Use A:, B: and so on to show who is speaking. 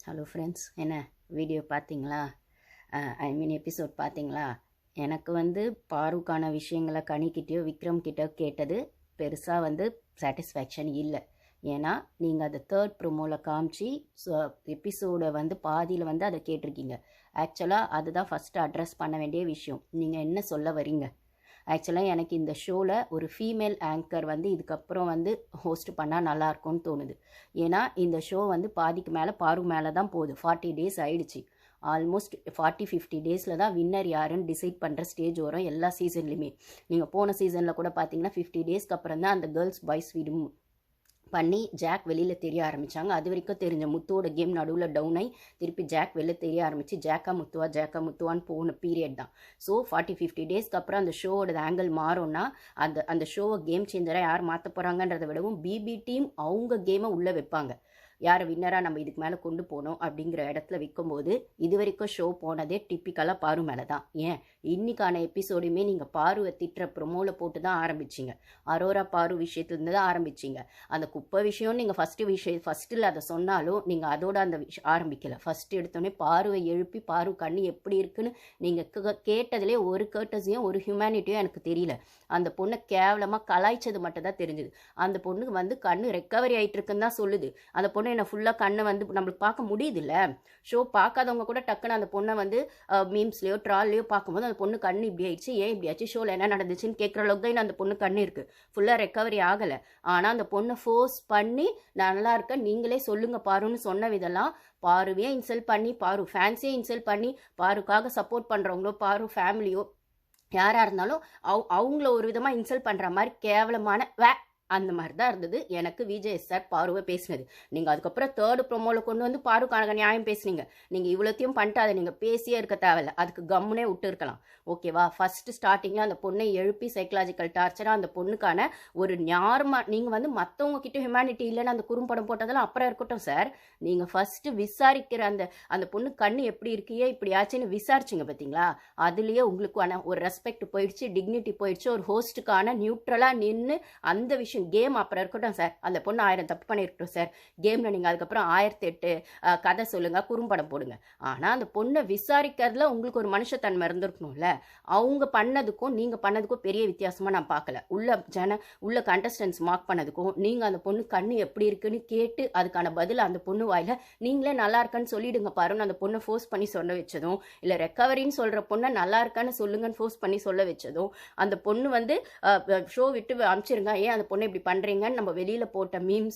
A: Hello friends, என்ன video பார்த்தீங்களா? Episode பார்த்தீங்களா? எனக்கு பாருக்கான விஷயங்களை கனிக்கிட்டேயோ விக்ரம் கிட்டோ கேட்டது பெருசாக சாட்டிஸ்ஃபேக்ஷன் இல்லை. ஏன்னா நீங்கள் அதை தேர்ட் ப்ரோமோவில் காமிச்சு எபிசோடை பாதியில் அதை கேட்டிருக்கீங்க. ஆக்சுவலாக அதுதான் ஃபஸ்ட்டு அட்ரஸ் பண்ண வேண்டிய விஷயம். நீங்கள் என்ன சொல்ல வரீங்க? ஆக்சுவலாக எனக்கு இந்த ஷோவில் ஒரு ஃபீமேல் ஆங்கர் இதுக்கப்புறம் ஹோஸ்ட் பண்ணால் நல்லாயிருக்கும்னு தோணுது. ஏன்னா இந்த ஷோ பாதிக்கு மேலே பாரு மேலே தான் போகுது. 40 days ஆயிடுச்சு. ஆல்மோஸ்ட் 40-50 டேஸில் தான் வின்னர் யாருன்னு டிசைட் பண்ணுற ஸ்டேஜ் வரும் எல்லா சீசன்லையுமே. நீங்கள் போன சீசனில் கூட பார்த்தீங்கன்னா 50 டேஸ்க்கு அப்புறம் தான் அந்த கேர்ள்ஸ் பாய்ஸ் வீடும் பண்ணி ஜாக் வெளியில் தெரிய ஆரம்பித்தாங்க. அது வரைக்கும் தெரிஞ்ச முத்துவோட கேம் நடுவில் டவுன் ஆகி திருப்பி ஜாக் வெளில தெரிய ஆரம்பித்து ஜாக்கா முத்துவான்னு போன பீரியட் தான். ஸோ 40-50 டேஸ்க்கு அப்புறம் அந்த ஷோவோட ஆங்கிள் மாறும்னா அந்த ஷோவை கேம் சேஞ்சராக யார் மாற்ற போகிறாங்கன்றதை விடவும் பிபி டீம் அவங்க கேமை உள்ளே வைப்பாங்க. யார் வின்னராக நம்ம இதுக்கு மேலே கொண்டு போகணும் அப்படிங்கிற இடத்துல விற்கும்போது இது வரைக்கும் ஷோ போனதே டிப்பிக்கலாக பாரு மேலே தான். ஏன் இன்னைக்கான எபிசோடுமே நீங்கள் பாருவை திட்டுற ப்ரொமோவில் போட்டு தான் ஆரம்பிச்சிங்க. அரோரா பாரு விஷயத்துலேருந்து தான் ஆரம்பிச்சிங்க. அந்த குப்பை விஷயம் நீங்கள் ஃபஸ்ட்டில் அதை சொன்னாலும் நீங்கள் அதோட அந்த விஷயம் ஆரம்பிக்கலை. ஃபஸ்ட்டு எடுத்தோடனே பாருவை எழுப்பி பாரு கண்ணு எப்படி இருக்குன்னு நீங்கள் கேட்டதுலேயே ஒரு கேட்டஸையும் ஒரு ஹியூமனிட்டியும் எனக்கு தெரியல. அந்த பொண்ணை கேவலமாக கலாய்ச்சது மட்டும் தான் தெரிஞ்சுது. அந்த பொண்ணுக்கு கண்ணு ரெக்கவரி ஆகிட்டு இருக்குன்னு தான் சொல்லுது. அந்த பொண்ணு என்ன ஃபுல்லாக கண்ணை நம்மளுக்கு பார்க்க முடியுது இல்லை. ஷோ பார்க்காதவங்க கூட டக்குன்னு அந்த பொண்ணை மீம்ஸ்லையோ ட்ரால்லையோ பார்க்கும்போது அந்த பொண்ணு கண்ணு இப்படி ஆயிடுச்சு, ஏன் இப்படி ஆச்சு, ஷோவில் என்ன நடந்துச்சுன்னு கேட்குற அளவுக்கு தான் அந்த பொண்ணு கண்ணு இருக்குது. ஃபுல்லாக ரெக்கவரி ஆகலை. ஆனால் அந்த பொண்ணை ஃபோர்ஸ் பண்ணி நான் நல்லா இருக்கேன் நீங்களே சொல்லுங்க பாருன்னு சொன்ன விதெல்லாம் பாருவே இன்சல்ட் பண்ணி பாரு ஃபேன்ஸே இன்சல்ட் பண்ணி பாருக்காக சப்போர்ட் பண்ணுறவங்களோ பாரு ஃபேமிலியோ யாராக இருந்தாலும் அவங்கள ஒரு விதமாக இன்சல்ட் பண்ணுற மாதிரி கேவலமான அந்த மாதிரி தான் இருந்தது எனக்கு விஜய் சார் பாருவை பேசினது. நீங்கள் அதுக்கப்புறம் தேர்டு ப்ரோமோவில் கொண்டு பாருக்கான நியாயம் பேசுனீங்க. நீங்கள் இவ்வளோத்தையும் பண்ணிட்டு அதை நீங்கள் பேசியே இருக்க தேவையில்ல. அதுக்கு கம்முனே விட்டு இருக்கலாம். ஓகேவா? ஃபஸ்ட்டு ஸ்டார்டிங்கில் அந்த பொண்ணை எழுப்பி சைக்கலாஜிக்கல் டார்ச்சராக அந்த பொண்ணுக்கான ஒரு ஞாரமாக நீங்கள் மற்றவங்க கிட்ட ஹியூமனிட்டி இல்லைன்னு அந்த குறும்படம் போட்டதெல்லாம் அப்புறம் இருக்கட்டும் சார். நீங்கள் ஃபஸ்ட்டு விசாரிக்கிற அந்த பொண்ணு கண்ணு எப்படி இருக்கியே இப்படி ஆச்சுன்னு விசாரிச்சிங்க பார்த்தீங்களா? அதுலேயே உங்களுக்கான ஒரு ரெஸ்பெக்ட் போயிடுச்சு, டிக்னிட்டி போயிடுச்சு. ஒரு ஹோஸ்ட்டுக்கான நியூட்ரலாக நின்று அந்த விஷயம் கேம் அப்புறம் இருக்கட்டும் சார். அந்த பொண்ணு 1000 தப்பு பண்ணியிருக்கட்டும் சார். கேமில் நீங்கள் அதுக்கப்புறம் 1008 கதை சொல்லுங்கள், குறும்படம் போடுங்க. ஆனால் அந்த பொண்ணை விசாரிக்கிறதுல உங்களுக்கு ஒரு மனுஷத்தன்மை இருந்திருக்கணும்ல. அவங்க பண்ணதுக்கும் நீங்கள் பண்ணதுக்கும் பெரிய வித்தியாசமாக நான் பார்க்கல. உள்ள கண்டஸ்டன்ஸ் மார்க் பண்ணதுக்கும் நீங்கள் அந்த பொண்ணு கண்ணு எப்படி இருக்குன்னு கேட்டு அதுக்கான பதில் அந்த பொண்ணு வாயில நீங்களே நல்லா இருக்கன்னு சொல்லிடுங்க பாருன்னு அந்த பொண்ணை ஃபோர்ஸ் பண்ணி சொல்ல வச்சதும், இல்லை ரெக்கவரின்னு சொல்கிற பொண்ணை நல்லா இருக்கான்னு சொல்லுங்கன்னு ஃபோர்ஸ் பண்ணி சொல்ல வச்சதும், அந்த பொண்ணு ஷோ விட்டு அனுப்பிச்சிருங்க, ஏன் அந்த பொண்ணை இப்படி பண்ணுறீங்கன்னு நம்ம வெளியில் போட்ட மீம்ஸ்